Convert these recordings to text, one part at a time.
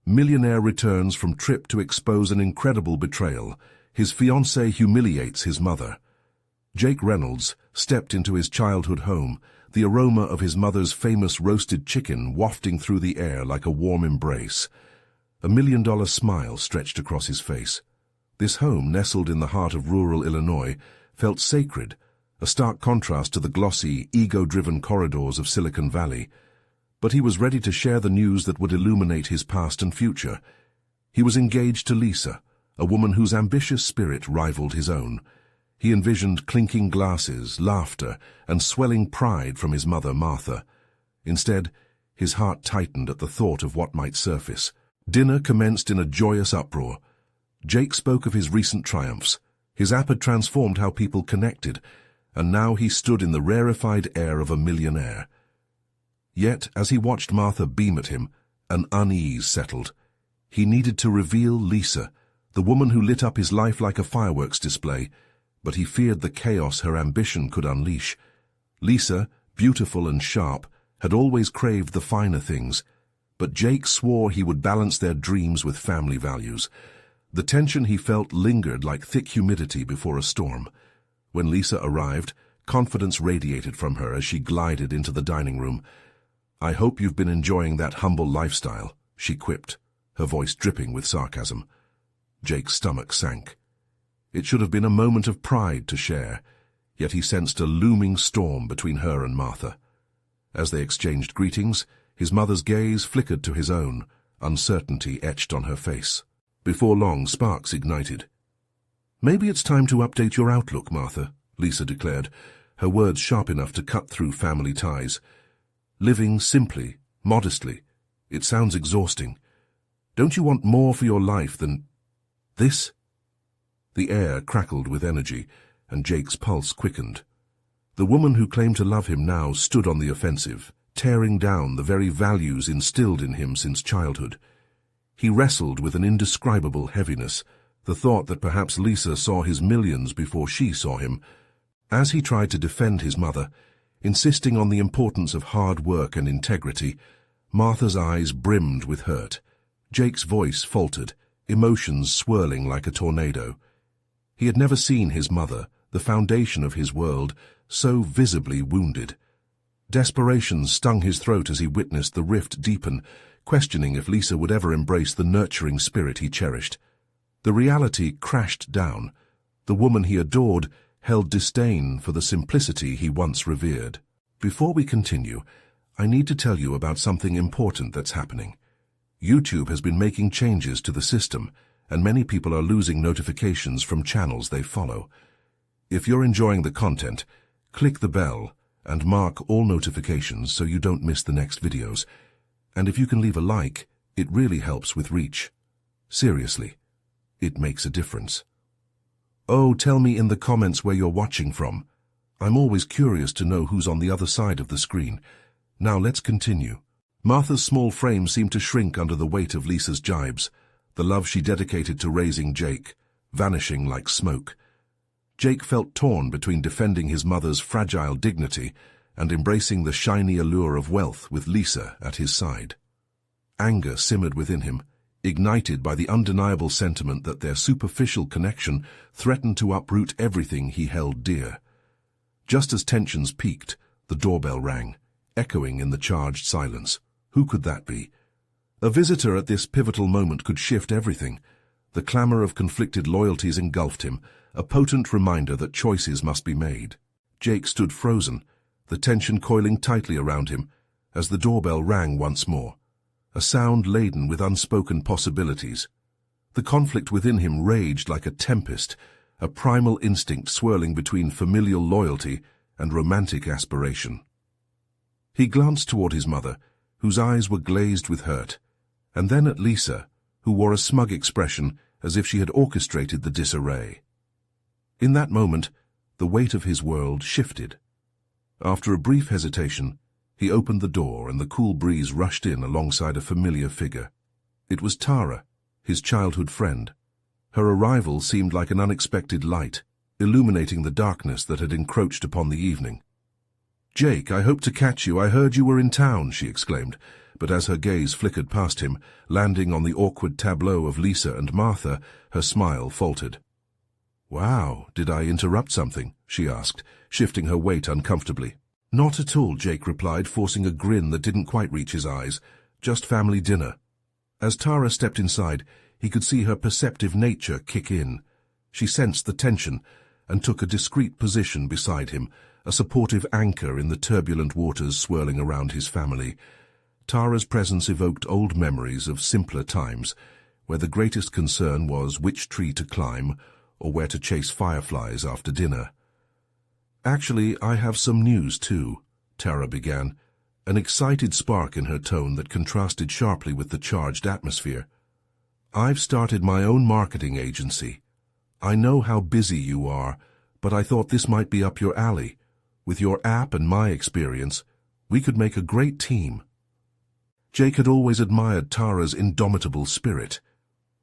Millionaire returns from trip to expose an incredible betrayal. His fiancée humiliates his mother. Jake Reynolds stepped into his childhood home, the aroma of his mother's famous roasted chicken wafting through the air like a warm embrace. A $1 million smile stretched across his face. This home, nestled in the heart of rural Illinois, felt sacred, a stark contrast to the glossy, ego-driven corridors of Silicon Valley. But he was ready to share the news that would illuminate his past and future. He was engaged to Lisa, a woman whose ambitious spirit rivaled his own. He envisioned clinking glasses, laughter, and swelling pride from his mother, Martha. Instead, his heart tightened at the thought of what might surface. Dinner commenced in a joyous uproar. Jake spoke of his recent triumphs. His app had transformed how people connected, and now he stood in the rarefied air of a millionaire. Yet, as he watched Martha beam at him, an unease settled. He needed to reveal Lisa, the woman who lit up his life like a fireworks display, but he feared the chaos her ambition could unleash. Lisa, beautiful and sharp, had always craved the finer things, but Jake swore he would balance their dreams with family values. The tension he felt lingered like thick humidity before a storm. When Lisa arrived, confidence radiated from her as she glided into the dining room. "I hope you've been enjoying that humble lifestyle," she quipped, her voice dripping with sarcasm. Jake's stomach sank. It should have been a moment of pride to share, yet he sensed a looming storm between her and Martha. As they exchanged greetings, his mother's gaze flickered to his own, uncertainty etched on her face. Before long, sparks ignited. "Maybe it's time to update your outlook, Martha," Lisa declared, her words sharp enough to cut through family ties. "Living simply, modestly, it sounds exhausting. Don't you want more for your life than this?" The air crackled with energy, and Jake's pulse quickened. The woman who claimed to love him now stood on the offensive, tearing down the very values instilled in him since childhood. He wrestled with an indescribable heaviness, the thought that perhaps Lisa saw his millions before she saw him. As he tried to defend his mother, insisting on the importance of hard work and integrity, Martha's eyes brimmed with hurt. Jake's voice faltered, emotions swirling like a tornado. He had never seen his mother, the foundation of his world, so visibly wounded. Desperation stung his throat as he witnessed the rift deepen, questioning if Lisa would ever embrace the nurturing spirit he cherished. The reality crashed down. The woman he adored held disdain for the simplicity he once revered. Before we continue, I need to tell you about something important that's happening. YouTube has been making changes to the system, and many people are losing notifications from channels they follow. If you're enjoying the content, click the bell and mark all notifications so you don't miss the next videos. And if you can leave a like, it really helps with reach. Seriously, it makes a difference. Oh, tell me in the comments where you're watching from. I'm always curious to know who's on the other side of the screen. Now let's continue. Martha's small frame seemed to shrink under the weight of Lisa's jibes, the love she dedicated to raising Jake, vanishing like smoke. Jake felt torn between defending his mother's fragile dignity and embracing the shiny allure of wealth with Lisa at his side. Anger simmered within him, ignited by the undeniable sentiment that their superficial connection threatened to uproot everything he held dear. Just as tensions peaked, the doorbell rang, echoing in the charged silence. Who could that be? A visitor at this pivotal moment could shift everything. The clamor of conflicted loyalties engulfed him, a potent reminder that choices must be made. Jake stood frozen, the tension coiling tightly around him, as the doorbell rang once more, a sound laden with unspoken possibilities. The conflict within him raged like a tempest, a primal instinct swirling between familial loyalty and romantic aspiration. He glanced toward his mother, whose eyes were glazed with hurt, and then at Lisa, who wore a smug expression as if she had orchestrated the disarray. In that moment, the weight of his world shifted. After a brief hesitation, he opened the door and the cool breeze rushed in alongside a familiar figure. It was Tara, his childhood friend. Her arrival seemed like an unexpected light, illuminating the darkness that had encroached upon the evening. "Jake, I hope to catch you. I heard you were in town," she exclaimed, but as her gaze flickered past him, landing on the awkward tableau of Lisa and Martha, her smile faltered. "Wow, did I interrupt something?" she asked, shifting her weight uncomfortably. "Not at all," Jake replied, forcing a grin that didn't quite reach his eyes. "Just family dinner." As Tara stepped inside, he could see her perceptive nature kick in. She sensed the tension and took a discreet position beside him, a supportive anchor in the turbulent waters swirling around his family. Tara's presence evoked old memories of simpler times, where the greatest concern was which tree to climb or where to chase fireflies after dinner. "Actually, I have some news too," Tara began, an excited spark in her tone that contrasted sharply with the charged atmosphere. "I've started my own marketing agency. I know how busy you are, but I thought this might be up your alley. With your app and my experience, we could make a great team." Jake had always admired Tara's indomitable spirit.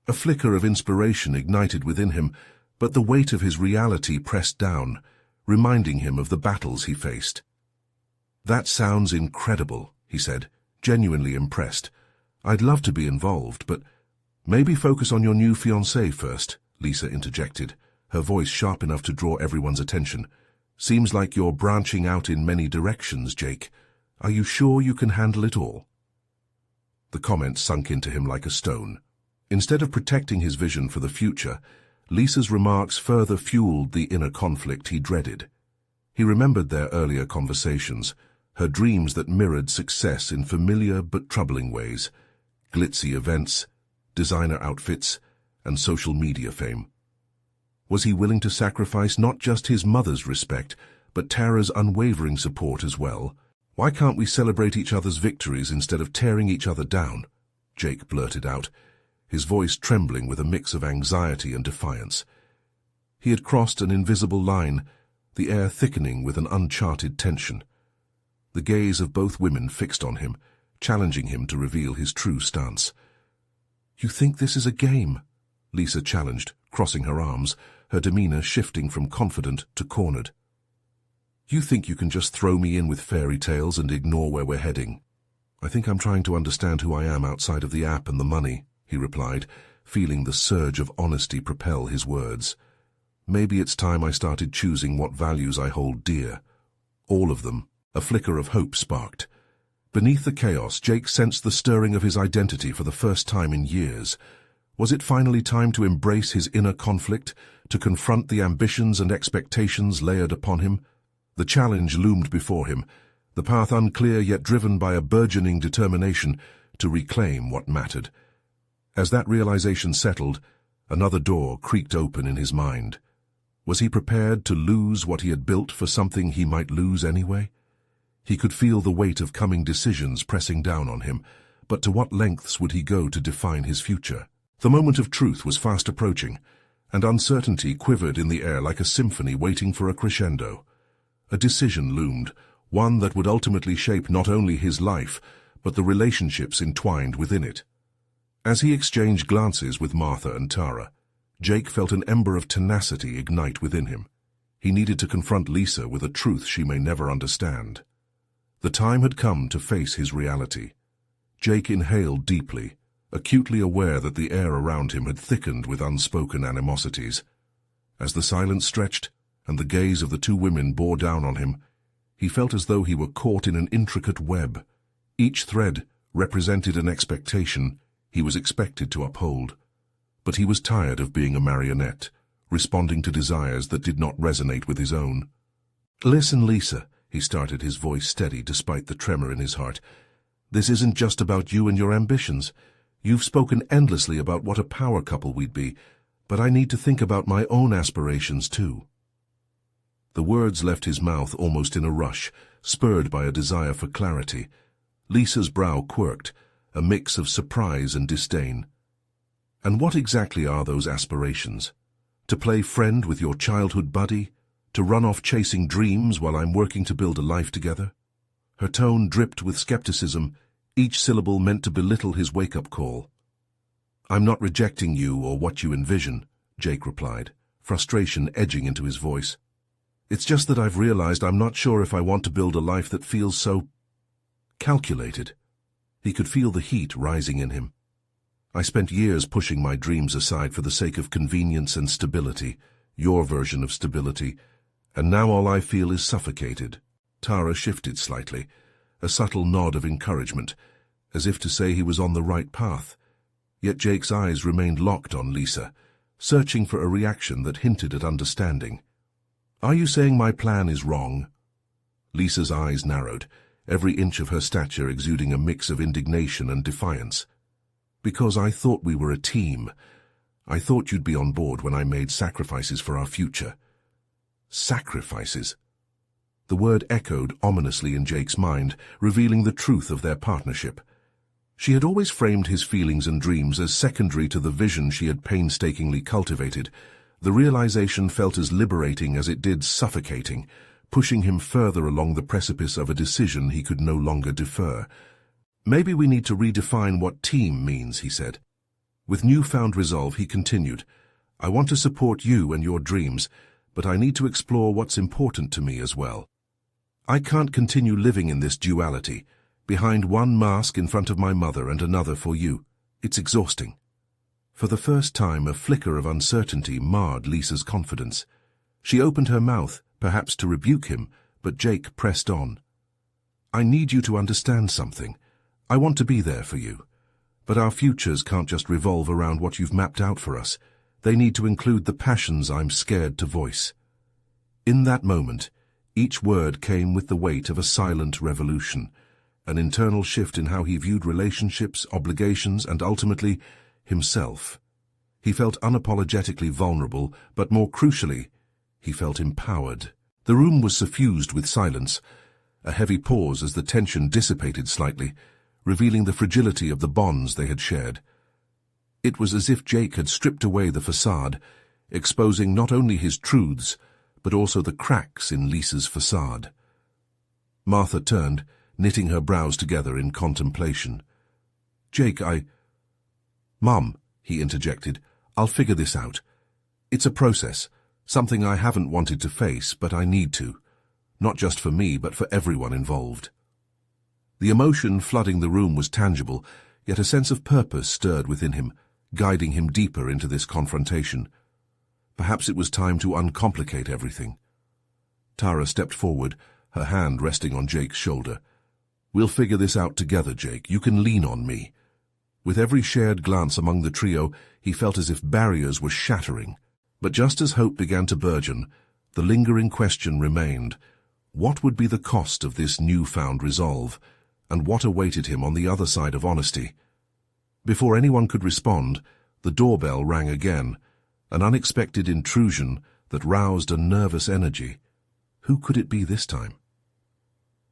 A flicker of inspiration ignited within him, but the weight of his reality pressed down, reminding him of the battles he faced. "That sounds incredible," he said, genuinely impressed. "I'd love to be involved, but maybe focus on your new fiancé first," Lisa interjected, her voice sharp enough to draw everyone's attention. "Seems like you're branching out in many directions, Jake. Are you sure you can handle it all?" The comment sunk into him like a stone. Instead of protecting his vision for the future, Lisa's remarks further fueled the inner conflict he dreaded. He remembered their earlier conversations, her dreams that mirrored success in familiar but troubling ways, glitzy events, designer outfits, and social media fame. Was he willing to sacrifice not just his mother's respect, but Tara's unwavering support as well? "Why can't we celebrate each other's victories instead of tearing each other down?" Jake blurted out, his voice trembling with a mix of anxiety and defiance. He had crossed an invisible line, the air thickening with an uncharted tension. The gaze of both women fixed on him, challenging him to reveal his true stance. "You think this is a game?" Lisa challenged, crossing her arms, her demeanor shifting from confident to cornered. "You think you can just throw me in with fairy tales and ignore where we're heading?" "I think I'm trying to understand who I am outside of the app and the money," he replied, feeling the surge of honesty propel his words. "Maybe it's time I started choosing what values I hold dear. All of them." A flicker of hope sparked. Beneath the chaos, Jake sensed the stirring of his identity for the first time in years. Was it finally time to embrace his inner conflict, to confront the ambitions and expectations layered upon him? The challenge loomed before him, the path unclear yet driven by a burgeoning determination to reclaim what mattered. As that realization settled, another door creaked open in his mind. Was he prepared to lose what he had built for something he might lose anyway? He could feel the weight of coming decisions pressing down on him, but to what lengths would he go to define his future? The moment of truth was fast approaching, and uncertainty quivered in the air like a symphony waiting for a crescendo. A decision loomed, one that would ultimately shape not only his life, but the relationships entwined within it. As he exchanged glances with Martha and Tara, Jake felt an ember of tenacity ignite within him. He needed to confront Lisa with a truth she may never understand. The time had come to face his reality. Jake inhaled deeply, acutely aware that the air around him had thickened with unspoken animosities. As the silence stretched and the gaze of the two women bore down on him, he felt as though he were caught in an intricate web. Each thread represented an expectation he was expected to uphold. But he was tired of being a marionette, responding to desires that did not resonate with his own. "Listen, Lisa," he started, his voice steady despite the tremor in his heart. "This isn't just about you and your ambitions. You've spoken endlessly about what a power couple we'd be, but I need to think about my own aspirations too." The words left his mouth almost in a rush, spurred by a desire for clarity. Lisa's brow quirked, a mix of surprise and disdain. "And what exactly are those aspirations? To play friend with your childhood buddy? To run off chasing dreams while I'm working to build a life together?" Her tone dripped with skepticism, each syllable meant to belittle his wake-up call. "I'm not rejecting you or what you envision," Jake replied, frustration edging into his voice. It's just that I've realized I'm not sure if I want to build a life that feels so calculated. He could feel the heat rising in him. I spent years pushing my dreams aside for the sake of convenience and stability, your version of stability, and now all I feel is suffocated. Tara shifted slightly, a subtle nod of encouragement, as if to say he was on the right path. Yet Jake's eyes remained locked on Lisa, searching for a reaction that hinted at understanding. Are you saying my plan is wrong? Lisa's eyes narrowed, every inch of her stature exuding a mix of indignation and defiance. Because I thought we were a team. I thought you'd be on board when I made sacrifices for our future. Sacrifices? The word echoed ominously in Jake's mind, revealing the truth of their partnership. She had always framed his feelings and dreams as secondary to the vision she had painstakingly cultivated. The realization felt as liberating as it did suffocating, pushing him further along the precipice of a decision he could no longer defer. Maybe we need to redefine what team means, he said. With newfound resolve, he continued, I want to support you and your dreams, but I need to explore what's important to me as well. I can't continue living in this duality, behind one mask in front of my mother and another for you. It's exhausting. For the first time, a flicker of uncertainty marred Lisa's confidence. She opened her mouth, perhaps to rebuke him, but Jake pressed on. I need you to understand something. I want to be there for you. But our futures can't just revolve around what you've mapped out for us. They need to include the passions I'm scared to voice. In that moment, each word came with the weight of a silent revolution, an internal shift in how he viewed relationships, obligations, and ultimately, himself. He felt unapologetically vulnerable, but more crucially, he felt empowered. The room was suffused with silence, a heavy pause as the tension dissipated slightly, revealing the fragility of the bonds they had shared. It was as if Jake had stripped away the facade, exposing not only his truths, but also the cracks in Lisa's facade. Martha turned, knitting her brows together in contemplation. Jake, Mum, he interjected, I'll figure this out. It's a process, something I haven't wanted to face, but I need to. Not just for me, but for everyone involved. The emotion flooding the room was tangible, yet a sense of purpose stirred within him, guiding him deeper into this confrontation. Perhaps it was time to uncomplicate everything. Tara stepped forward, her hand resting on Jake's shoulder. We'll figure this out together, Jake. You can lean on me. With every shared glance among the trio, he felt as if barriers were shattering. But just as hope began to burgeon, the lingering question remained. What would be the cost of this newfound resolve, and what awaited him on the other side of honesty? Before anyone could respond, the doorbell rang again, an unexpected intrusion that roused a nervous energy. Who could it be this time?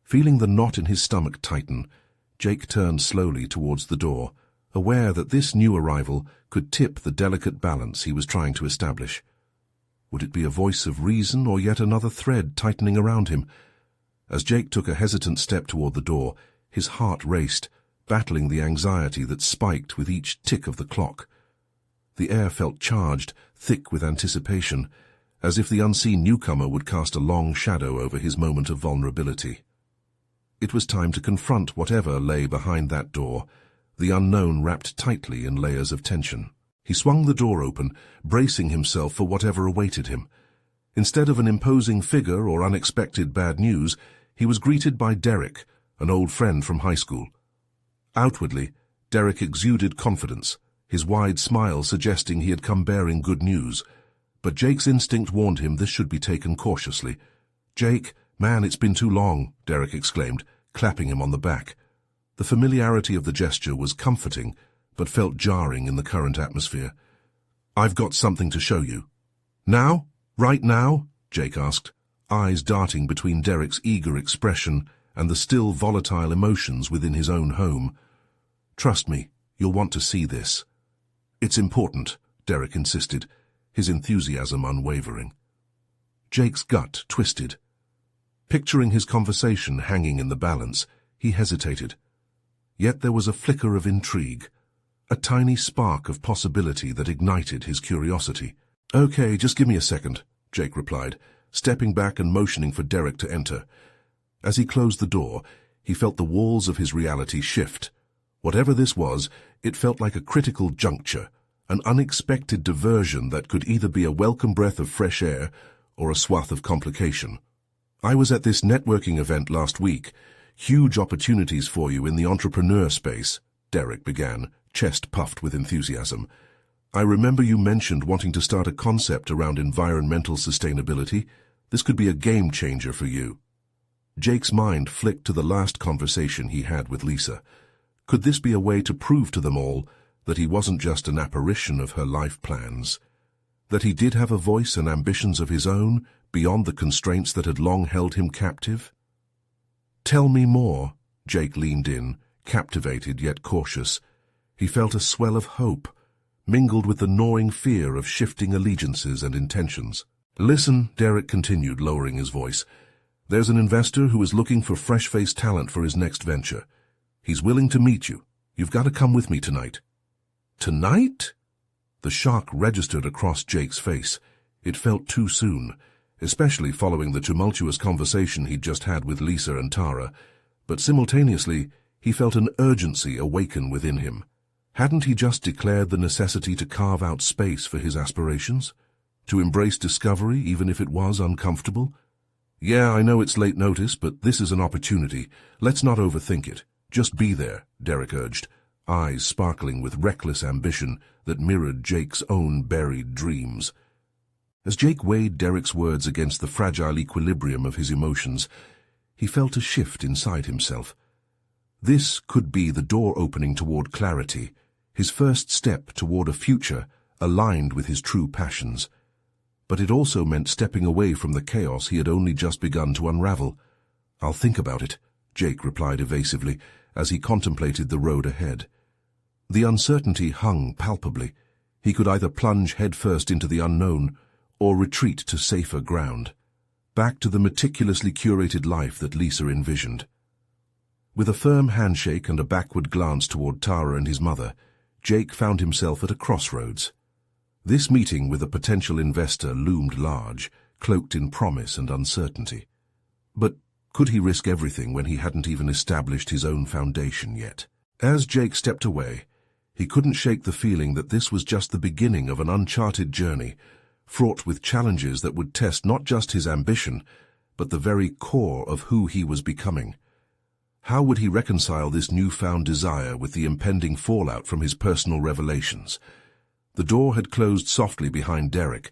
Feeling the knot in his stomach tighten, Jake turned slowly towards the door, aware that this new arrival could tip the delicate balance he was trying to establish. Would it be a voice of reason or yet another thread tightening around him? As Jake took a hesitant step toward the door, his heart raced, battling the anxiety that spiked with each tick of the clock. The air felt charged, thick with anticipation, as if the unseen newcomer would cast a long shadow over his moment of vulnerability. It was time to confront whatever lay behind that door, the unknown wrapped tightly in layers of tension. He swung the door open, bracing himself for whatever awaited him. Instead of an imposing figure or unexpected bad news, he was greeted by Derek, an old friend from high school. Outwardly, Derek exuded confidence, his wide smile suggesting he had come bearing good news. But Jake's instinct warned him this should be taken cautiously. "Jake, man, it's been too long," Derek exclaimed, clapping him on the back. The familiarity of the gesture was comforting, but felt jarring in the current atmosphere. "I've got something to show you." "Now? Right now?" Jake asked, eyes darting between Derek's eager expression and the still volatile emotions within his own home. "Trust me, you'll want to see this." "It's important," Derek insisted, his enthusiasm unwavering. Jake's gut twisted. Picturing his conversation hanging in the balance, he hesitated. Yet there was a flicker of intrigue, a tiny spark of possibility that ignited his curiosity. "Okay, just give me a second," Jake replied, stepping back and motioning for Derek to enter. As he closed the door, he felt the walls of his reality shift. Whatever this was, it felt like a critical juncture, an unexpected diversion that could either be a welcome breath of fresh air or a swath of complication. "I was at this networking event last week. Huge opportunities for you in the entrepreneur space," Derek began, chest puffed with enthusiasm. "I remember you mentioned wanting to start a concept around environmental sustainability. This could be a game changer for you." Jake's mind flicked to the last conversation he had with Lisa. Could this be a way to prove to them all that he wasn't just an apparition of her life plans? That he did have a voice and ambitions of his own, beyond the constraints that had long held him captive? "Tell me more," Jake leaned in, captivated yet cautious. He felt a swell of hope, mingled with the gnawing fear of shifting allegiances and intentions. "Listen," Derek continued, lowering his voice. "There's an investor who is looking for fresh-faced talent for his next venture. He's willing to meet you. You've got to come with me tonight." "Tonight?" The shock registered across Jake's face. It felt too soon, especially following the tumultuous conversation he'd just had with Lisa and Tara, but simultaneously he felt an urgency awaken within him. Hadn't he just declared the necessity to carve out space for his aspirations? To embrace discovery, even if it was uncomfortable? "Yeah, I know it's late notice, but this is an opportunity. Let's not overthink it. Just be there," Derek urged, eyes sparkling with reckless ambition that mirrored Jake's own buried dreams. As Jake weighed Derek's words against the fragile equilibrium of his emotions, he felt a shift inside himself. This could be the door opening toward clarity, his first step toward a future aligned with his true passions. But it also meant stepping away from the chaos he had only just begun to unravel. "I'll think about it," Jake replied evasively as he contemplated the road ahead. The uncertainty hung palpably. He could either plunge headfirst into the unknown or retreat to safer ground, back to the meticulously curated life that Lisa envisioned. With a firm handshake and a backward glance toward Tara and his mother, Jake found himself at a crossroads. This meeting with a potential investor loomed large, cloaked in promise and uncertainty. But could he risk everything when he hadn't even established his own foundation yet? As Jake stepped away, he couldn't shake the feeling that this was just the beginning of an uncharted journey, fraught with challenges that would test not just his ambition, but the very core of who he was becoming. How would he reconcile this newfound desire with the impending fallout from his personal revelations? The door had closed softly behind Derek,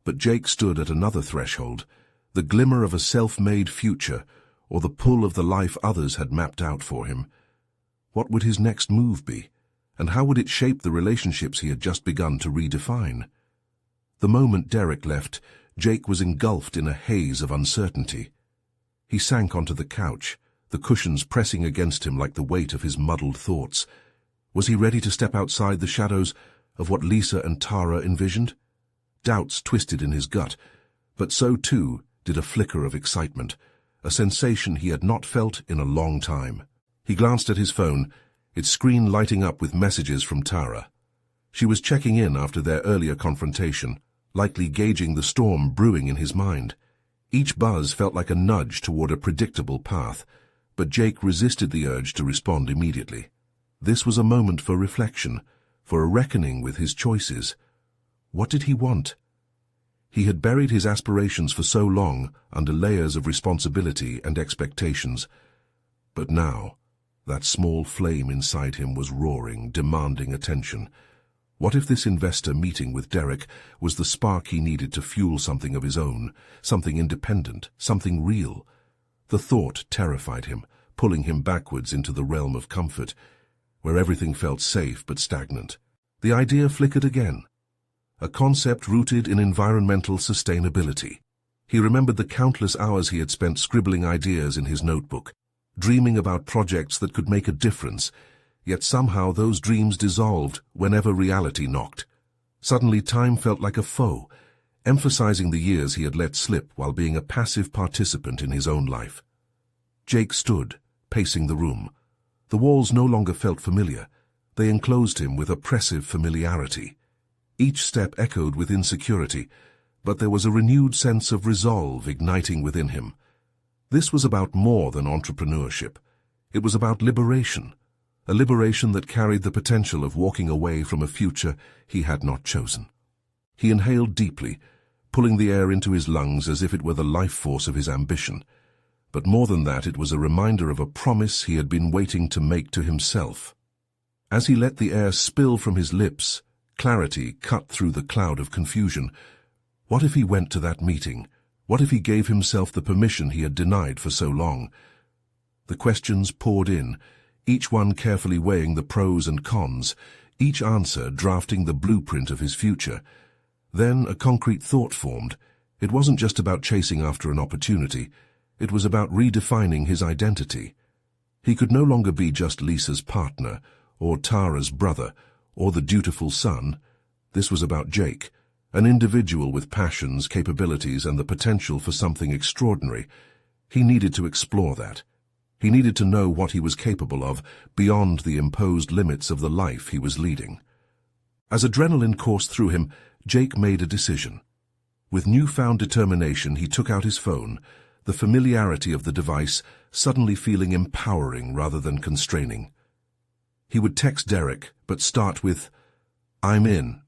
but Jake stood at another threshold, the glimmer of a self-made future, or the pull of the life others had mapped out for him. What would his next move be, and how would it shape the relationships he had just begun to redefine? The moment Derek left, Jake was engulfed in a haze of uncertainty. He sank onto the couch, the cushions pressing against him like the weight of his muddled thoughts. Was he ready to step outside the shadows of what Lisa and Tara envisioned? Doubts twisted in his gut, but so too did a flicker of excitement, a sensation he had not felt in a long time. He glanced at his phone, its screen lighting up with messages from Tara. She was checking in after their earlier confrontation, likely gauging the storm brewing in his mind. Each buzz felt like a nudge toward a predictable path, but Jake resisted the urge to respond immediately. This was a moment for reflection, for a reckoning with his choices. What did he want? He had buried his aspirations for so long under layers of responsibility and expectations. But now, that small flame inside him was roaring, demanding attention. What if this investor meeting with Derek was the spark he needed to fuel something of his own, something independent, something real? The thought terrified him, pulling him backwards into the realm of comfort, where everything felt safe but stagnant. The idea flickered again. A concept rooted in environmental sustainability. He remembered the countless hours he had spent scribbling ideas in his notebook, dreaming about projects that could make a difference, yet somehow those dreams dissolved whenever reality knocked. Suddenly time felt like a foe, emphasizing the years he had let slip while being a passive participant in his own life. Jake stood, pacing the room. The walls no longer felt familiar. They enclosed him with oppressive familiarity. Each step echoed with insecurity, but there was a renewed sense of resolve igniting within him. This was about more than entrepreneurship. It was about liberation, a liberation that carried the potential of walking away from a future he had not chosen. He inhaled deeply, pulling the air into his lungs as if it were the life force of his ambition. But more than that, it was a reminder of a promise he had been waiting to make to himself. As he let the air spill from his lips, clarity cut through the cloud of confusion. What if he went to that meeting? What if he gave himself the permission he had denied for so long? The questions poured in, each one carefully weighing the pros and cons, each answer drafting the blueprint of his future. Then a concrete thought formed. It wasn't just about chasing after an opportunity. It was about redefining his identity. He could no longer be just Lisa's partner, or Tara's brother, or the dutiful son. This was about Jake, an individual with passions, capabilities, and the potential for something extraordinary. He needed to explore that. He needed to know what he was capable of beyond the imposed limits of the life he was leading. As adrenaline coursed through him, Jake made a decision. With newfound determination, he took out his phone, the familiarity of the device suddenly feeling empowering rather than constraining. He would text Derek, but start with, "I'm in."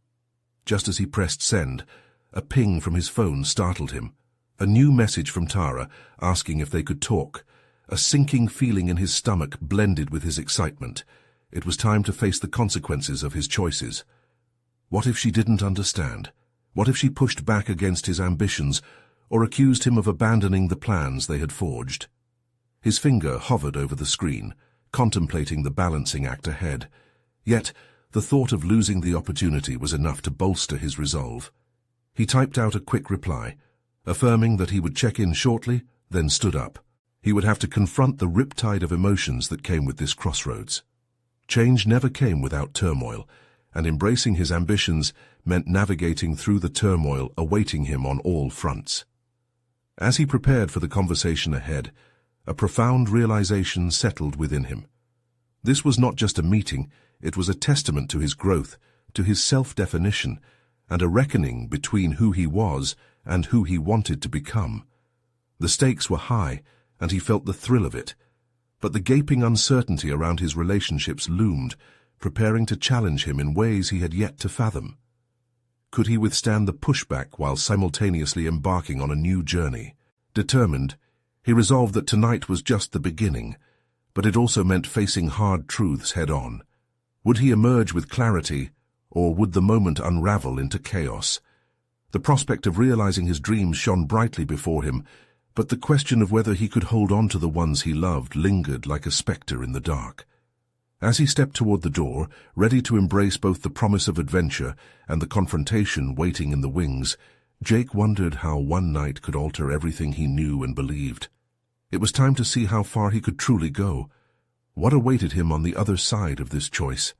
Just as he pressed send, a ping from his phone startled him. A new message from Tara, asking if they could talk. A sinking feeling in his stomach blended with his excitement. It was time to face the consequences of his choices. What if she didn't understand? What if she pushed back against his ambitions, or accused him of abandoning the plans they had forged? His finger hovered over the screen, contemplating the balancing act ahead. Yet, the thought of losing the opportunity was enough to bolster his resolve. He typed out a quick reply, affirming that he would check in shortly, then stood up. He would have to confront the riptide of emotions that came with this crossroads. Change never came without turmoil, and embracing his ambitions meant navigating through the turmoil awaiting him on all fronts. As he prepared for the conversation ahead, a profound realization settled within him. This was not just a meeting, it was a testament to his growth, to his self-definition, and a reckoning between who he was and who he wanted to become. The stakes were high, and he felt the thrill of it, but the gaping uncertainty around his relationships loomed, preparing to challenge him in ways he had yet to fathom. Could he withstand the pushback while simultaneously embarking on a new journey? Determined, he resolved that tonight was just the beginning, but it also meant facing hard truths head-on. Would he emerge with clarity, or would the moment unravel into chaos? The prospect of realizing his dreams shone brightly before him, but the question of whether he could hold on to the ones he loved lingered like a specter in the dark. As he stepped toward the door, ready to embrace both the promise of adventure and the confrontation waiting in the wings, Jake wondered how one night could alter everything he knew and believed. It was time to see how far he could truly go. What awaited him on the other side of this choice?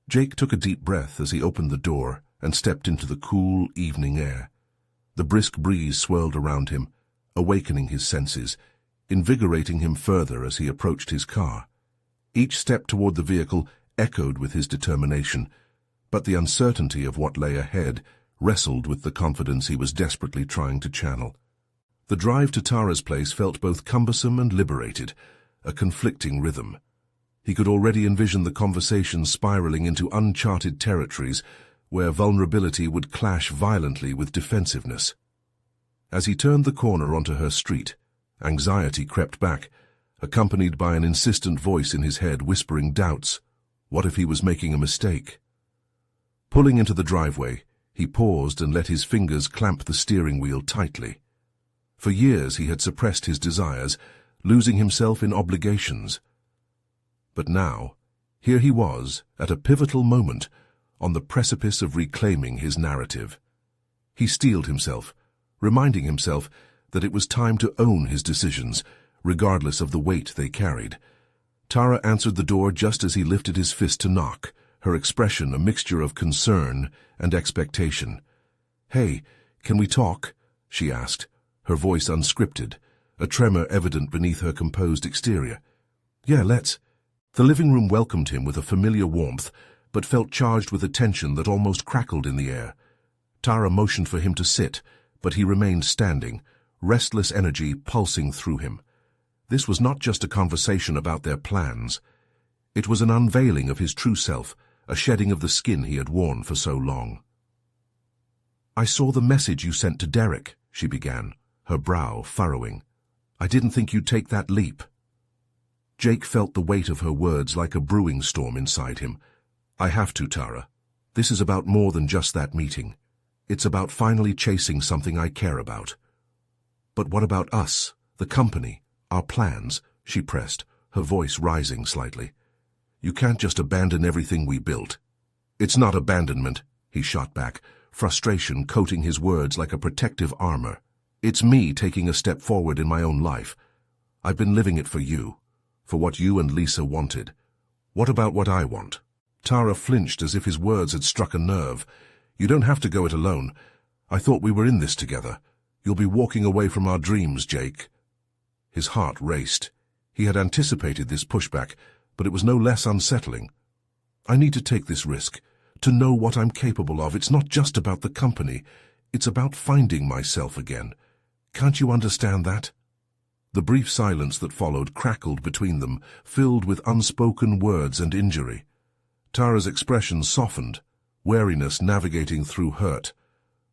Jake took a deep breath as he opened the door and stepped into the cool evening air. The brisk breeze swirled around him, awakening his senses, invigorating him further as he approached his car. Each step toward the vehicle echoed with his determination, but the uncertainty of what lay ahead wrestled with the confidence he was desperately trying to channel. The drive to Tara's place felt both cumbersome and liberated, a conflicting rhythm. He could already envision the conversation spiraling into uncharted territories where vulnerability would clash violently with defensiveness. As he turned the corner onto her street, anxiety crept back, accompanied by an insistent voice in his head whispering doubts. What if he was making a mistake? Pulling into the driveway, he paused and let his fingers clamp the steering wheel tightly. For years he had suppressed his desires, losing himself in obligations. But now, here he was, at a pivotal moment, on the precipice of reclaiming his narrative. He steeled himself, reminding himself that it was time to own his decisions, regardless of the weight they carried. Tara answered the door just as he lifted his fist to knock, her expression a mixture of concern and expectation. "Hey, can we talk?" she asked, her voice unscripted, a tremor evident beneath her composed exterior. "Yeah, let's." The living room welcomed him with a familiar warmth, but felt charged with a tension that almost crackled in the air. Tara motioned for him to sit, but he remained standing, restless energy pulsing through him. This was not just a conversation about their plans. It was an unveiling of his true self, a shedding of the skin he had worn for so long. "I saw the message you sent to Derek," she began, her brow furrowing. "I didn't think you'd take that leap." Jake felt the weight of her words like a brewing storm inside him. "I have to, Tara. This is about more than just that meeting. It's about finally chasing something I care about." "But what about us, the company, our plans?" she pressed, her voice rising slightly. "You can't just abandon everything we built." "It's not abandonment," he shot back, frustration coating his words like a protective armor. "It's me taking a step forward in my own life. I've been living it for you, for what you and Lisa wanted. What about what I want?" Tara flinched as if his words had struck a nerve. "You don't have to go it alone. I thought we were in this together. You'll be walking away from our dreams, Jake." His heart raced. He had anticipated this pushback, but it was no less unsettling. "I need to take this risk, to know what I'm capable of. It's not just about the company. It's about finding myself again. Can't you understand that?" The brief silence that followed crackled between them, filled with unspoken words and injury. Tara's expression softened, wariness navigating through hurt.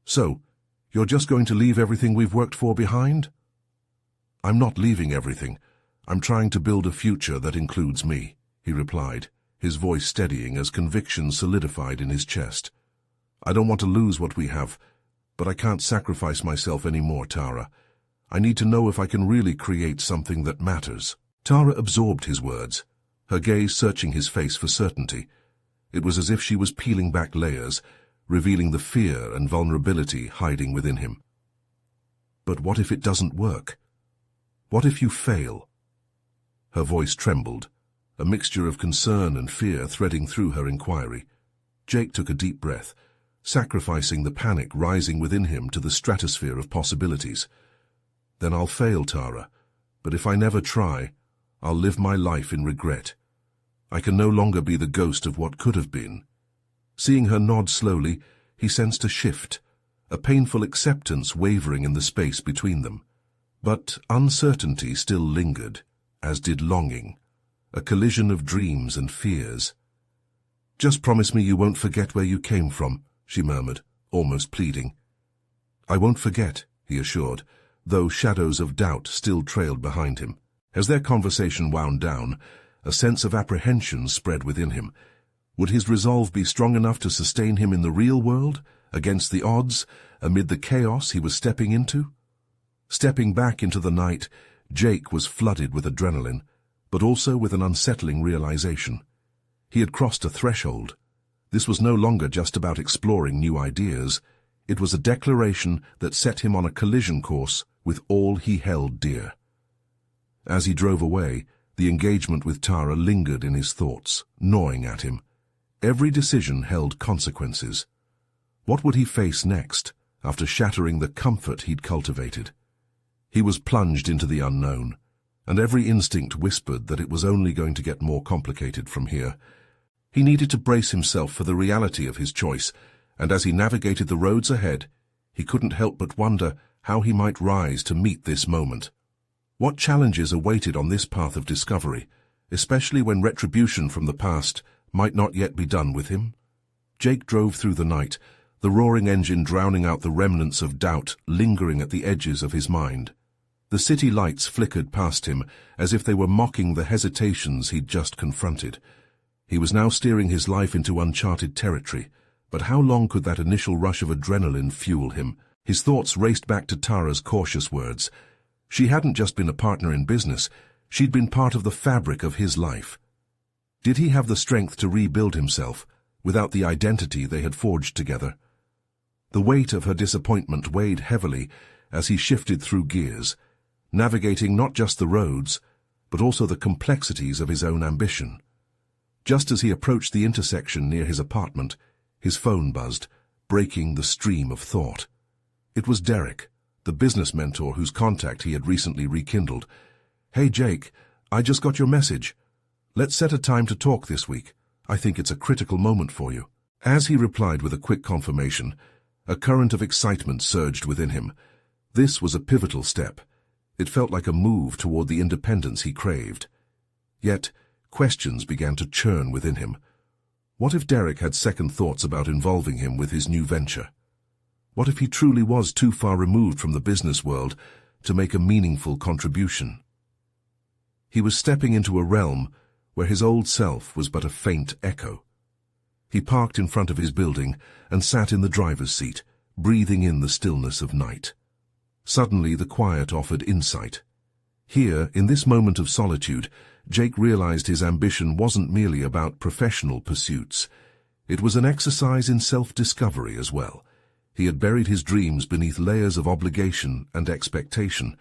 "So, you're just going to leave everything we've worked for behind?" "I'm not leaving everything. I'm trying to build a future that includes me," he replied, his voice steadying as conviction solidified in his chest. "I don't want to lose what we have, but I can't sacrifice myself anymore, Tara. I need to know if I can really create something that matters." Tara absorbed his words, her gaze searching his face for certainty. It was as if she was peeling back layers, revealing the fear and vulnerability hiding within him. "But what if it doesn't work? What if you fail?" Her voice trembled, a mixture of concern and fear threading through her inquiry. Jake took a deep breath, sacrificing the panic rising within him to the stratosphere of possibilities. "Then I'll fail, Tara, but if I never try, I'll live my life in regret. I can no longer be the ghost of what could have been." Seeing her nod slowly, he sensed a shift, a painful acceptance wavering in the space between them. But uncertainty still lingered, as did longing, a collision of dreams and fears. "Just promise me you won't forget where you came from," she murmured, almost pleading. "I won't forget," he assured, though shadows of doubt still trailed behind him. As their conversation wound down, a sense of apprehension spread within him. Would his resolve be strong enough to sustain him in the real world, against the odds, amid the chaos he was stepping into? Stepping back into the night, Jake was flooded with adrenaline, but also with an unsettling realization. He had crossed a threshold. This was no longer just about exploring new ideas. It was a declaration that set him on a collision course with all he held dear. As he drove away, the engagement with Tara lingered in his thoughts, gnawing at him. Every decision held consequences. What would he face next, after shattering the comfort he'd cultivated? He was plunged into the unknown, and every instinct whispered that it was only going to get more complicated from here. He needed to brace himself for the reality of his choice, and as he navigated the roads ahead, he couldn't help but wonder how he might rise to meet this moment. What challenges awaited on this path of discovery, especially when retribution from the past might not yet be done with him? Jake drove through the night, the roaring engine drowning out the remnants of doubt lingering at the edges of his mind. The city lights flickered past him as if they were mocking the hesitations he'd just confronted. He was now steering his life into uncharted territory, but how long could that initial rush of adrenaline fuel him? His thoughts raced back to Tara's cautious words. She hadn't just been a partner in business, she'd been part of the fabric of his life. Did he have the strength to rebuild himself, without the identity they had forged together? The weight of her disappointment weighed heavily as he shifted through gears, navigating not just the roads, but also the complexities of his own ambition. Just as he approached the intersection near his apartment, his phone buzzed, breaking the stream of thought. It was Derek, the business mentor whose contact he had recently rekindled. "Hey Jake, I just got your message. Let's set a time to talk this week. I think it's a critical moment for you." As he replied with a quick confirmation, A current of excitement surged within him. This was a pivotal step. It felt like a move toward the independence he craved. Yet, questions began to churn within him. What if Derek had second thoughts about involving him with his new venture? What if he truly was too far removed from the business world to make a meaningful contribution? He was stepping into a realm where his old self was but a faint echo. He parked in front of his building and sat in the driver's seat, breathing in the stillness of night. Suddenly, the quiet offered insight. Here, in this moment of solitude, Jake realized his ambition wasn't merely about professional pursuits. It was an exercise in self-discovery as well. He had buried his dreams beneath layers of obligation and expectation.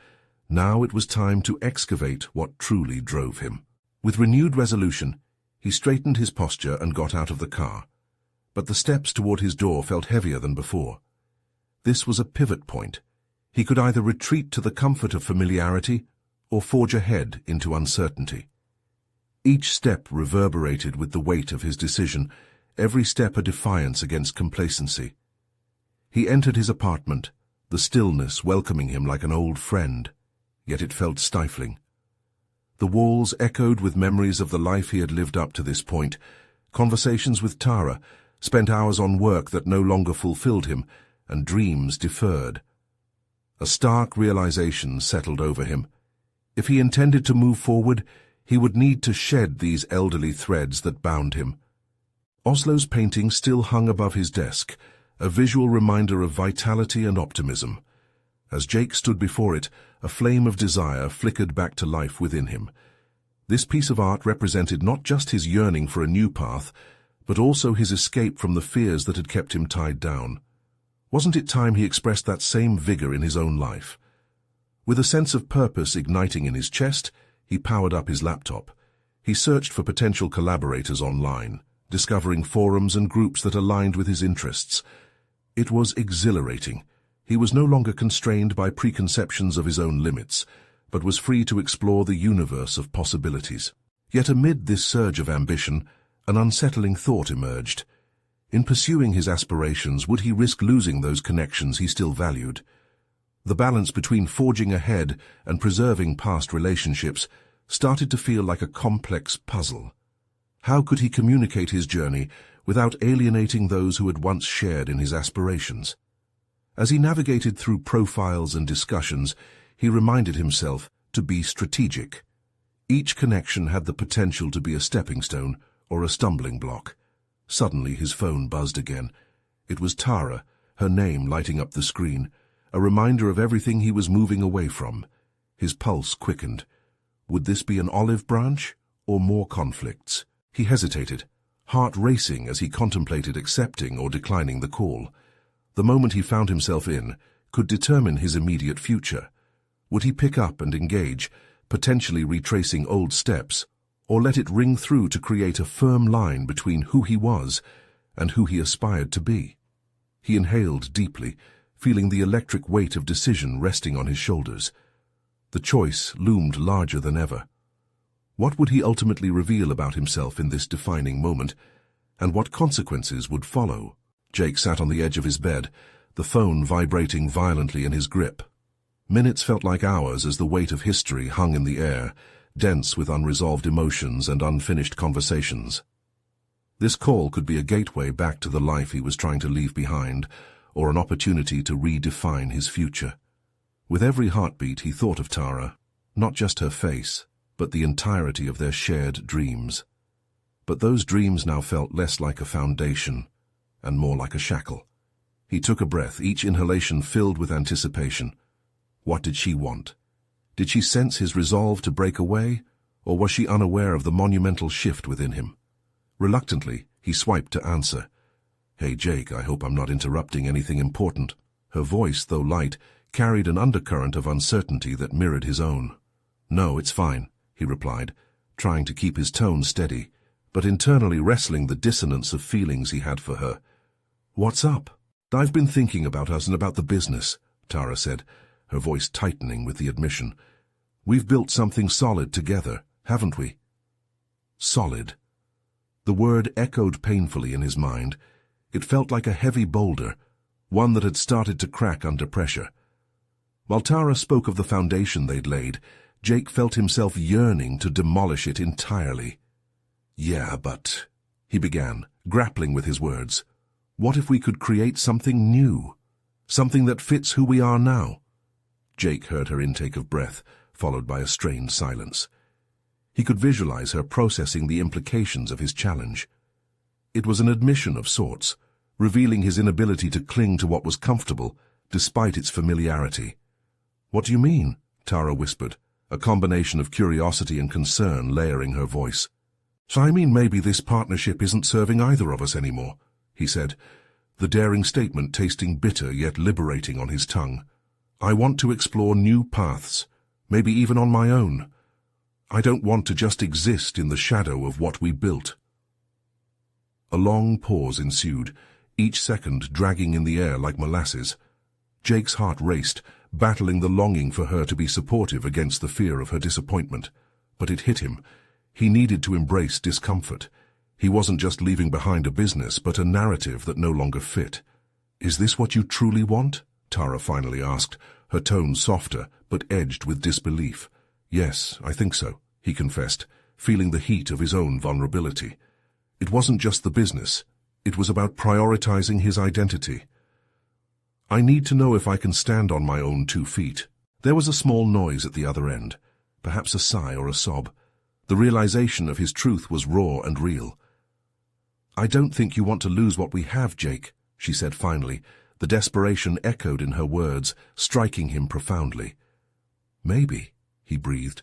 Now it was time to excavate what truly drove him. With renewed resolution, he straightened his posture and got out of the car. But the steps toward his door felt heavier than before. This was a pivot point. He could either retreat to the comfort of familiarity or forge ahead into uncertainty. Each step reverberated with the weight of his decision, every step a defiance against complacency. He entered his apartment, the stillness welcoming him like an old friend, yet it felt stifling. The walls echoed with memories of the life he had lived up to this point, conversations with Tara, spent hours on work that no longer fulfilled him, and dreams deferred. A stark realization settled over him. If he intended to move forward, he would need to shed these elderly threads that bound him. Oslo's painting still hung above his desk, a visual reminder of vitality and optimism. As Jake stood before it, a flame of desire flickered back to life within him. This piece of art represented not just his yearning for a new path, but also his escape from the fears that had kept him tied down. Wasn't it time he expressed that same vigor in his own life? With a sense of purpose igniting in his chest, he powered up his laptop. He searched for potential collaborators online, discovering forums and groups that aligned with his interests. It was exhilarating. He was no longer constrained by preconceptions of his own limits, but was free to explore the universe of possibilities. Yet amid this surge of ambition, an unsettling thought emerged. In pursuing his aspirations, would he risk losing those connections he still valued? The balance between forging ahead and preserving past relationships started to feel like a complex puzzle. How could he communicate his journey without alienating those who had once shared in his aspirations? As he navigated through profiles and discussions, he reminded himself to be strategic. Each connection had the potential to be a stepping stone or a stumbling block. Suddenly his phone buzzed again. It was Tara, her name lighting up the screen, a reminder of everything he was moving away from. His pulse quickened. Would this be an olive branch or more conflicts? He hesitated, heart racing as he contemplated accepting or declining the call. The moment he found himself in could determine his immediate future. Would he pick up and engage, potentially retracing old steps, or let it ring through to create a firm line between who he was and who he aspired to be? He inhaled deeply, feeling the electric weight of decision resting on his shoulders. The choice loomed larger than ever. What would he ultimately reveal about himself in this defining moment, and what consequences would follow? Jake sat on the edge of his bed, the phone vibrating violently in his grip. Minutes felt like hours as the weight of history hung in the air, dense with unresolved emotions and unfinished conversations. This call could be a gateway back to the life he was trying to leave behind, or an opportunity to redefine his future. With every heartbeat he thought of Tara, not just her face, but the entirety of their shared dreams. But those dreams now felt less like a foundation and more like a shackle. He took a breath, each inhalation filled with anticipation. What did she want? Did she sense his resolve to break away, or was she unaware of the monumental shift within him? Reluctantly, he swiped to answer. "Hey Jake, I hope I'm not interrupting anything important." Her voice, though light, carried an undercurrent of uncertainty that mirrored his own. "No, it's fine," he replied, trying to keep his tone steady, but internally wrestling the dissonance of feelings he had for her. "What's up?" "I've been thinking about us and about the business," Tara said, her voice tightening with the admission. "We've built something solid together, haven't we?" Solid. The word echoed painfully in his mind. It felt like a heavy boulder, one that had started to crack under pressure. While Tara spoke of the foundation they'd laid, Jake felt himself yearning to demolish it entirely. "Yeah, but," he began, grappling with his words, "what if we could create something new? Something that fits who we are now?" Jake heard her intake of breath, followed by a strained silence. He could visualize her processing the implications of his challenge. It was an admission of sorts, revealing his inability to cling to what was comfortable, despite its familiarity. "What do you mean?" Tara whispered, a combination of curiosity and concern layering her voice. "So I mean maybe this partnership isn't serving either of us anymore," he said, the daring statement tasting bitter yet liberating on his tongue. "I want to explore new paths, maybe even on my own. I don't want to just exist in the shadow of what we built." A long pause ensued, each second dragging in the air like molasses. Jake's heart raced, battling the longing for her to be supportive against the fear of her disappointment. But it hit him. He needed to embrace discomfort. He wasn't just leaving behind a business, but a narrative that no longer fit. "Is this what you truly want?" Tara finally asked, her tone softer, but edged with disbelief. "Yes, I think so," he confessed, feeling the heat of his own vulnerability. It wasn't just the business. It was about prioritizing his identity. "I need to know if I can stand on my own 2 feet. There was a small noise at the other end, perhaps a sigh or a sob. The realization of his truth was raw and real. "I don't think you want to lose what we have, Jake," she said finally, the desperation echoed in her words, striking him profoundly. "Maybe," he breathed,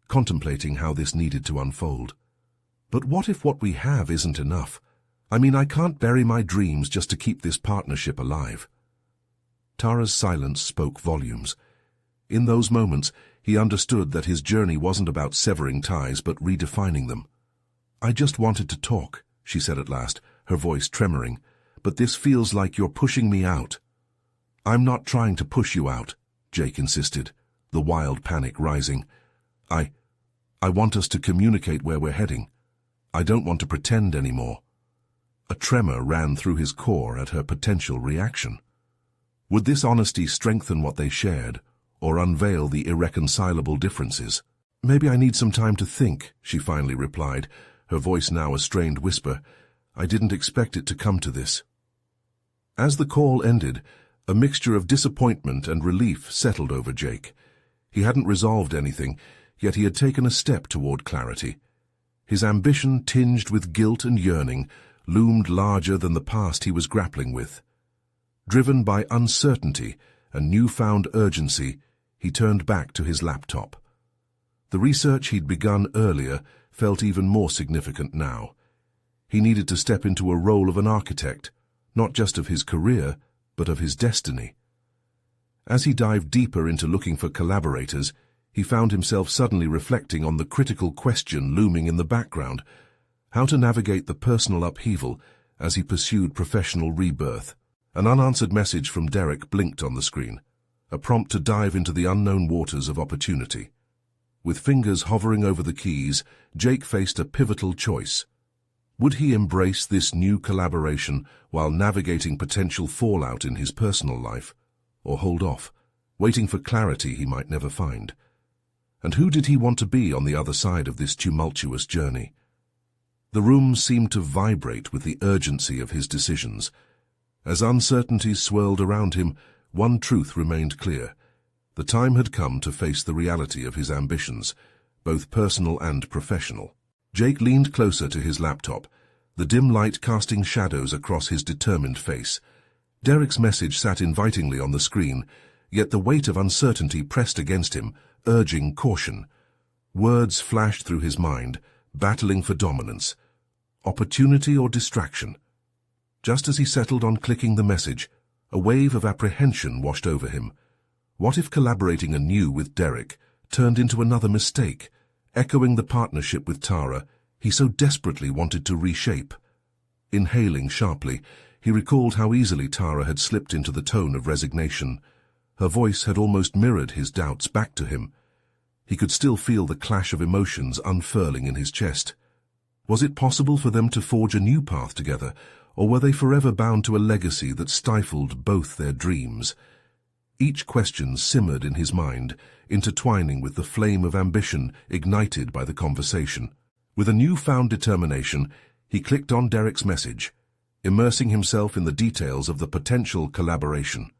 contemplating how this needed to unfold. "But what if what we have isn't enough? I mean, I can't bury my dreams just to keep this partnership alive." Tara's silence spoke volumes. In those moments, he understood that his journey wasn't about severing ties but redefining them. "I just wanted to talk," she said at last, her voice tremoring, "but this feels like you're pushing me out." "I'm not trying to push you out," Jake insisted, the wild panic rising. I want us to communicate where we're heading. I don't want to pretend anymore." A tremor ran through his core at her potential reaction. Would this honesty strengthen what they shared, or unveil the irreconcilable differences? "Maybe I need some time to think," she finally replied, her voice now a strained whisper. "I didn't expect it to come to this." As the call ended, a mixture of disappointment and relief settled over Jake. He hadn't resolved anything, yet he had taken a step toward clarity. His ambition, tinged with guilt and yearning, loomed larger than the past he was grappling with. Driven by uncertainty and newfound urgency, he turned back to his laptop. The research he'd begun earlier felt even more significant now. He needed to step into a role of an architect, not just of his career, but of his destiny. As he dived deeper into looking for collaborators, he found himself suddenly reflecting on the critical question looming in the background: how to navigate the personal upheaval as he pursued professional rebirth. An unanswered message from Derek blinked on the screen, a prompt to dive into the unknown waters of opportunity. With fingers hovering over the keys, Jake faced a pivotal choice. Would he embrace this new collaboration while navigating potential fallout in his personal life, or hold off, waiting for clarity he might never find? And who did he want to be on the other side of this tumultuous journey? The room seemed to vibrate with the urgency of his decisions. As uncertainties swirled around him, one truth remained clear. The time had come to face the reality of his ambitions, both personal and professional. Jake leaned closer to his laptop, the dim light casting shadows across his determined face. Derek's message sat invitingly on the screen, yet the weight of uncertainty pressed against him, urging caution. Words flashed through his mind, battling for dominance. Opportunity or distraction? Just as he settled on clicking the message, a wave of apprehension washed over him. What if collaborating anew with Derek turned into another mistake, echoing the partnership with Tara he so desperately wanted to reshape? Inhaling sharply, he recalled how easily Tara had slipped into the tone of resignation. Her voice had almost mirrored his doubts back to him. He could still feel the clash of emotions unfurling in his chest. Was it possible for them to forge a new path together, or were they forever bound to a legacy that stifled both their dreams? Each question simmered in his mind, intertwining with the flame of ambition ignited by the conversation. With a newfound determination, he clicked on Derek's message, immersing himself in the details of the potential collaboration.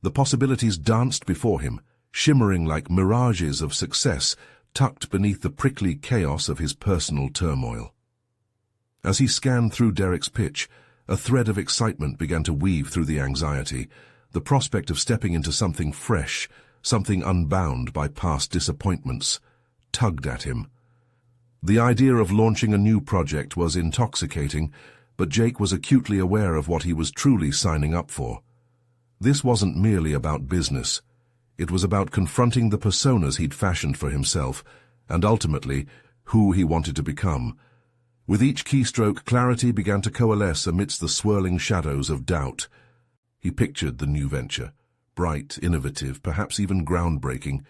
The possibilities danced before him, shimmering like mirages of success tucked beneath the prickly chaos of his personal turmoil. As he scanned through Derek's pitch, a thread of excitement began to weave through the anxiety, the prospect of stepping into something fresh, something unbound by past disappointments, tugged at him. The idea of launching a new project was intoxicating, but Jake was acutely aware of what he was truly signing up for. This wasn't merely about business. It was about confronting the personas he'd fashioned for himself, and ultimately, who he wanted to become. With each keystroke, clarity began to coalesce amidst the swirling shadows of doubt. He pictured the new venture, bright, innovative, perhaps even groundbreaking,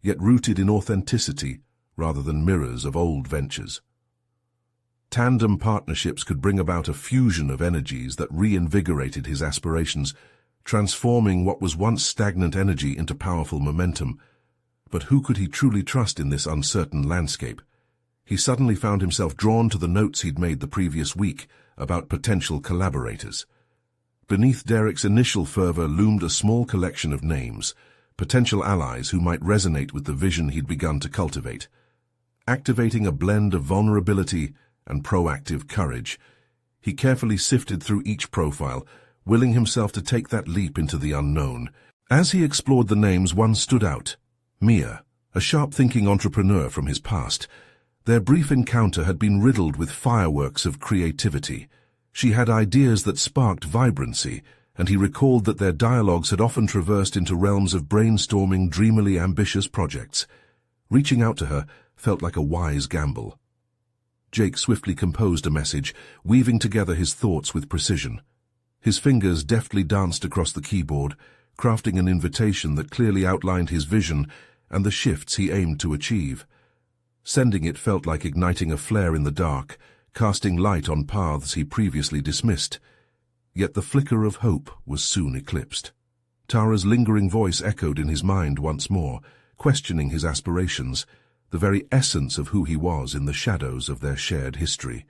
yet rooted in authenticity rather than mirrors of old ventures. Tandem partnerships could bring about a fusion of energies that reinvigorated his aspirations, transforming what was once stagnant energy into powerful momentum. But who could he truly trust in this uncertain landscape? He suddenly found himself drawn to the notes he'd made the previous week about potential collaborators. Beneath Derek's initial fervor loomed a small collection of names, potential allies who might resonate with the vision he'd begun to cultivate. Activating a blend of vulnerability and proactive courage, he carefully sifted through each profile, willing himself to take that leap into the unknown. As he explored the names, one stood out: Mia, a sharp-thinking entrepreneur from his past. Their brief encounter had been riddled with fireworks of creativity. She had ideas that sparked vibrancy, and he recalled that their dialogues had often traversed into realms of brainstorming dreamily ambitious projects. Reaching out to her felt like a wise gamble. Jake swiftly composed a message, weaving together his thoughts with precision. His fingers deftly danced across the keyboard, crafting an invitation that clearly outlined his vision and the shifts he aimed to achieve. Sending it felt like igniting a flare in the dark, casting light on paths he previously dismissed. Yet the flicker of hope was soon eclipsed. Tara's lingering voice echoed in his mind once more, questioning his aspirations, the very essence of who he was in the shadows of their shared history.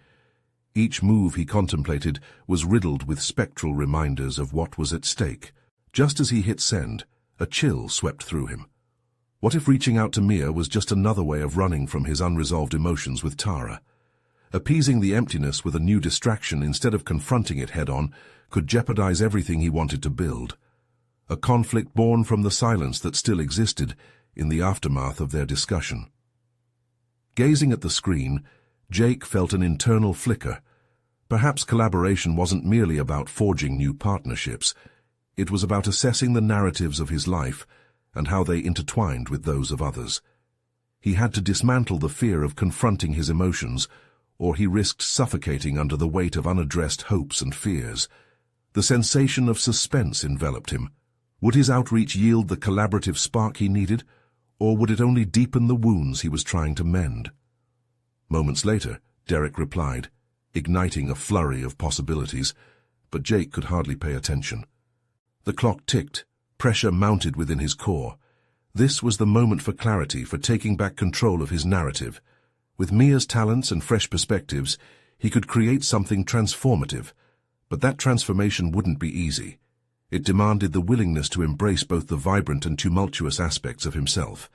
Each move he contemplated was riddled with spectral reminders of what was at stake. Just as he hit send, a chill swept through him. What if reaching out to Mia was just another way of running from his unresolved emotions with Tara? Appeasing the emptiness with a new distraction instead of confronting it head-on could jeopardize everything he wanted to build. A conflict born from the silence that still existed in the aftermath of their discussion. Gazing at the screen, Jake felt an internal flicker. Perhaps collaboration wasn't merely about forging new partnerships. It was about assessing the narratives of his life and how they intertwined with those of others. He had to dismantle the fear of confronting his emotions, or he risked suffocating under the weight of unaddressed hopes and fears. The sensation of suspense enveloped him. Would his outreach yield the collaborative spark he needed, or would it only deepen the wounds he was trying to mend? Moments later, Derek replied, igniting a flurry of possibilities, but Jake could hardly pay attention. The clock ticked, pressure mounted within his core. This was the moment for clarity, for taking back control of his narrative. With Mia's talents and fresh perspectives, he could create something transformative, but that transformation wouldn't be easy. It demanded the willingness to embrace both the vibrant and tumultuous aspects of himself.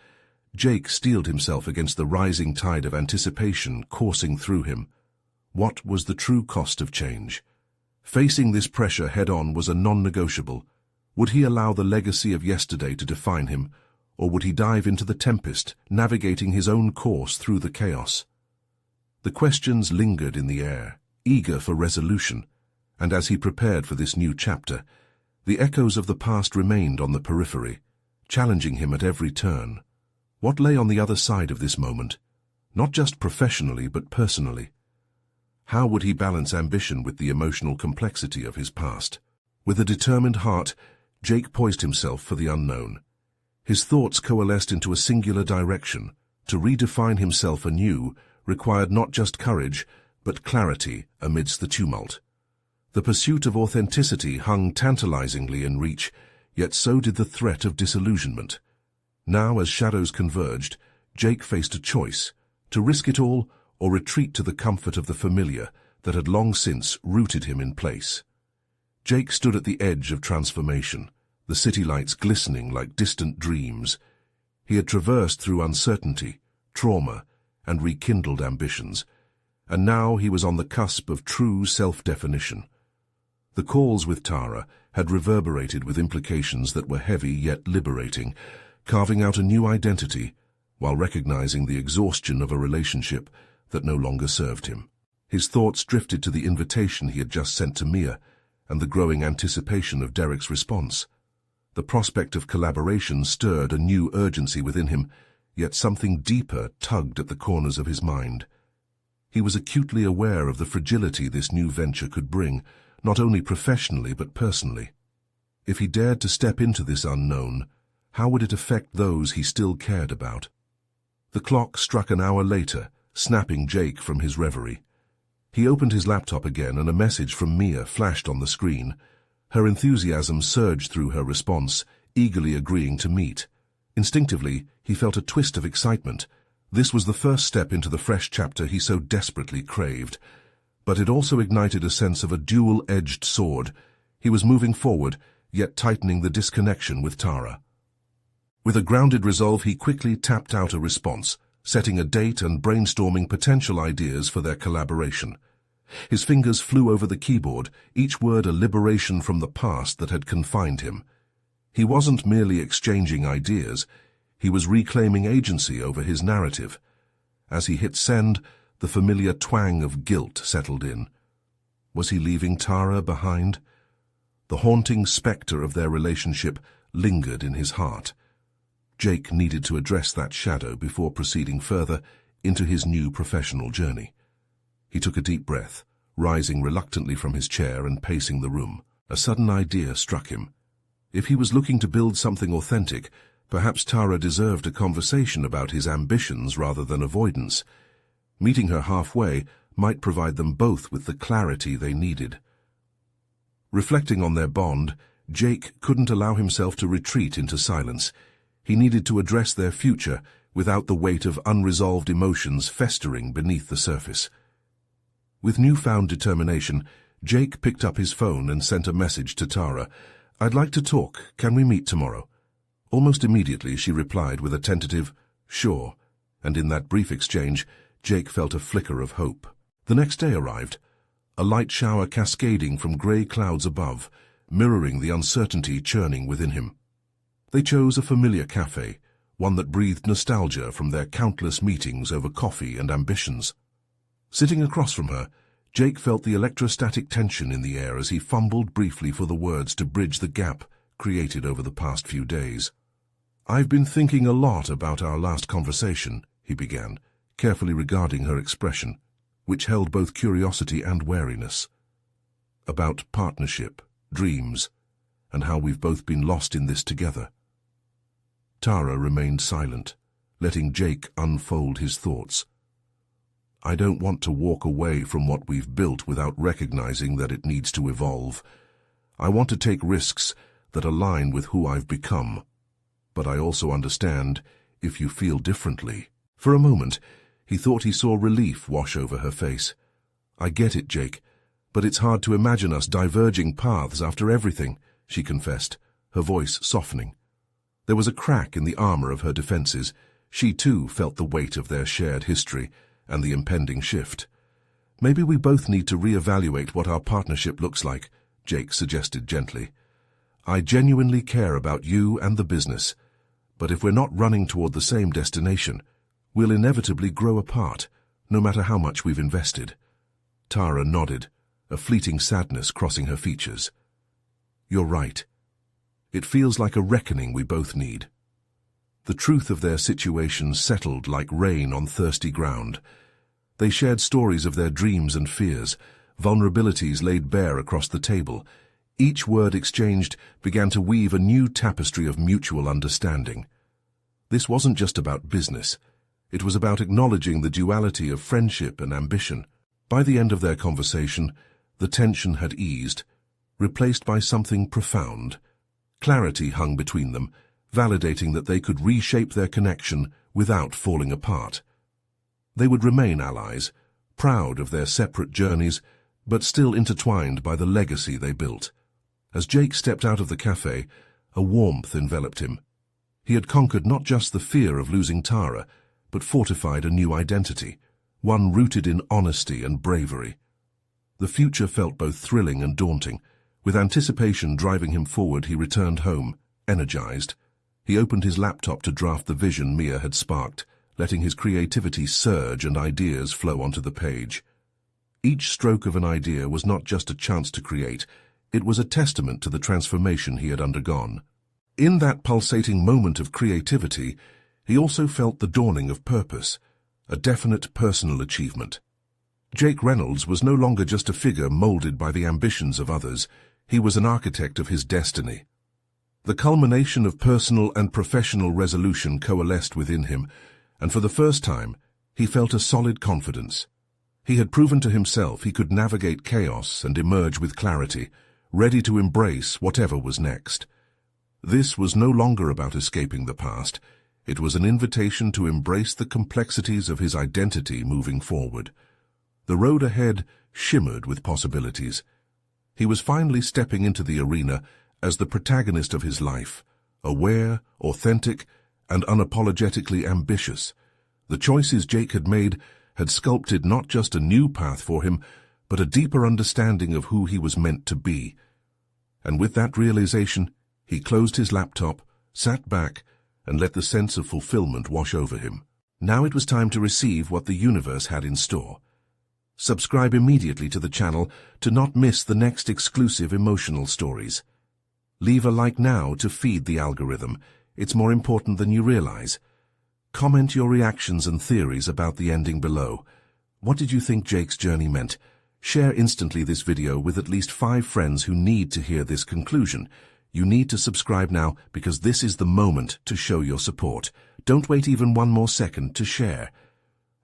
Jake steeled himself against the rising tide of anticipation coursing through him. What was the true cost of change? Facing this pressure head-on was a non-negotiable. Would he allow the legacy of yesterday to define him, or would he dive into the tempest, navigating his own course through the chaos? The questions lingered in the air, eager for resolution, and as he prepared for this new chapter, the echoes of the past remained on the periphery, challenging him at every turn. What lay on the other side of this moment? Not just professionally, but personally. How would he balance ambition with the emotional complexity of his past? With a determined heart, Jake poised himself for the unknown. His thoughts coalesced into a singular direction. To redefine himself anew required not just courage, but clarity amidst the tumult. The pursuit of authenticity hung tantalizingly in reach, yet so did the threat of disillusionment. Now, as shadows converged, Jake faced a choice: to risk it all or retreat to the comfort of the familiar that had long since rooted him in place. Jake stood at the edge of transformation, the city lights glistening like distant dreams. He had traversed through uncertainty, trauma, and rekindled ambitions, and now he was on the cusp of true self-definition. The calls with Tara had reverberated with implications that were heavy yet liberating, carving out a new identity while recognizing the exhaustion of a relationship that no longer served him. His thoughts drifted to the invitation he had just sent to Mia and the growing anticipation of Derek's response. The prospect of collaboration stirred a new urgency within him, yet something deeper tugged at the corners of his mind. He was acutely aware of the fragility this new venture could bring, not only professionally but personally. If he dared to step into this unknown, how would it affect those he still cared about? The clock struck an hour later, snapping Jake from his reverie. He opened his laptop again and a message from Mia flashed on the screen. Her enthusiasm surged through her response, eagerly agreeing to meet. Instinctively, he felt a twist of excitement. This was the first step into the fresh chapter he so desperately craved. But it also ignited a sense of a dual-edged sword. He was moving forward, yet tightening the disconnection with Tara. With a grounded resolve, he quickly tapped out a response, setting a date and brainstorming potential ideas for their collaboration. His fingers flew over the keyboard, each word a liberation from the past that had confined him. He wasn't merely exchanging ideas, he was reclaiming agency over his narrative. As he hit send, the familiar twang of guilt settled in. Was he leaving Tara behind? The haunting specter of their relationship lingered in his heart. Jake needed to address that shadow before proceeding further into his new professional journey. He took a deep breath, rising reluctantly from his chair and pacing the room. A sudden idea struck him. If he was looking to build something authentic, perhaps Tara deserved a conversation about his ambitions rather than avoidance. Meeting her halfway might provide them both with the clarity they needed. Reflecting on their bond, Jake couldn't allow himself to retreat into silence. He needed to address their future without the weight of unresolved emotions festering beneath the surface. With newfound determination, Jake picked up his phone and sent a message to Tara. "I'd like to talk. Can we meet tomorrow?" Almost immediately she replied with a tentative, "Sure," and in that brief exchange, Jake felt a flicker of hope. The next day arrived, a light shower cascading from grey clouds above, mirroring the uncertainty churning within him. They chose a familiar cafe, one that breathed nostalgia from their countless meetings over coffee and ambitions. Sitting across from her, Jake felt the electrostatic tension in the air as he fumbled briefly for the words to bridge the gap created over the past few days. "I've been thinking a lot about our last conversation," he began, carefully regarding her expression, which held both curiosity and wariness. "About partnership, dreams, and how we've both been lost in this together." Tara remained silent, letting Jake unfold his thoughts. "I don't want to walk away from what we've built without recognizing that it needs to evolve. I want to take risks that align with who I've become. But I also understand if you feel differently." For a moment, he thought he saw relief wash over her face. "I get it, Jake, but it's hard to imagine us diverging paths after everything," she confessed, her voice softening. There was a crack in the armor of her defenses. She too felt the weight of their shared history and the impending shift. "Maybe we both need to reevaluate what our partnership looks like," Jake suggested gently. "I genuinely care about you and the business, but if we're not running toward the same destination, we'll inevitably grow apart, no matter how much we've invested." Tara nodded, a fleeting sadness crossing her features. "You're right. It feels like a reckoning we both need." The truth of their situation settled like rain on thirsty ground. They shared stories of their dreams and fears, vulnerabilities laid bare across the table. Each word exchanged began to weave a new tapestry of mutual understanding. This wasn't just about business. It was about acknowledging the duality of friendship and ambition. By the end of their conversation, The tension had eased, replaced by something profound. Clarity hung between them, validating that they could reshape their connection without falling apart. They would remain allies, proud of their separate journeys, but still intertwined by the legacy they built. As Jake stepped out of the cafe, a warmth enveloped him. He had conquered not just the fear of losing Tara, but fortified a new identity, one rooted in honesty and bravery. The future felt both thrilling and daunting. With anticipation driving him forward, he returned home, energized. He opened his laptop to draft the vision Mia had sparked, letting his creativity surge and ideas flow onto the page. Each stroke of an idea was not just a chance to create, it was a testament to the transformation he had undergone. In that pulsating moment of creativity, he also felt the dawning of purpose, a definite personal achievement. Jake Reynolds was no longer just a figure molded by the ambitions of others, he was an architect of his destiny. The culmination of personal and professional resolution coalesced within him, and for the first time, he felt a solid confidence. He had proven to himself he could navigate chaos and emerge with clarity, ready to embrace whatever was next. This was no longer about escaping the past. It was an invitation to embrace the complexities of his identity moving forward. The road ahead shimmered with possibilities. He was finally stepping into the arena as the protagonist of his life, aware, authentic, and unapologetically ambitious. The choices Jake had made had sculpted not just a new path for him, but a deeper understanding of who he was meant to be. And with that realization, he closed his laptop, sat back, and let the sense of fulfillment wash over him. Now it was time to receive what the universe had in store. Subscribe immediately to the channel to not miss the next exclusive emotional stories. Leave a like now to feed the algorithm. It's more important than you realize. Comment your reactions and theories about the ending below. What did you think Jake's journey meant? Share instantly this video with at least 5 friends who need to hear this conclusion. You need to subscribe now because this is the moment to show your support. Don't wait even one more second to share.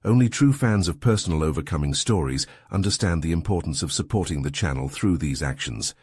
Only true fans of personal overcoming stories understand the importance of supporting the channel through these actions.